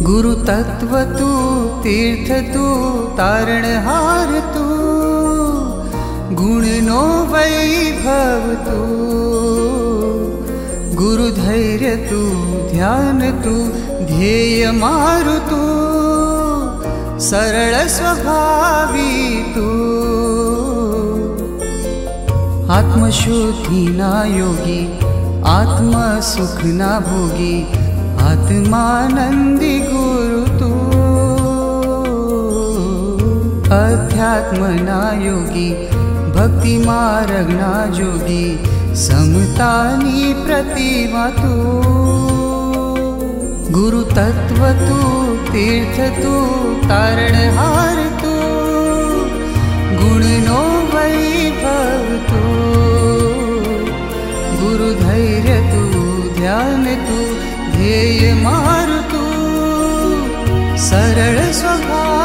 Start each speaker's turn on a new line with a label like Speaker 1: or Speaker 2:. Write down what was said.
Speaker 1: गुरु तत्व तू, तीर्थ तू, तारणहार तू, गुण नो वैभव तू, गुरु धैर्य तू, ध्यान तू, ध्येय मारु तू, सरल स्वभावी तू, आत्मशुद्धि ना योगी, आत्म सुख ना भोगी, आत्मानंदी गुरु तू, अध्यात्म ना योगी, भक्ति मार्ग ना जोगी, समतानी प्रतिमा तू, गुरु तत्व तू, तीर्थ तू, तारणहार तू, गुण नो वैभव तू, गुरु धैर्य तू, ध्यान तू, ध्येय मारु तू, सरल स्वभाव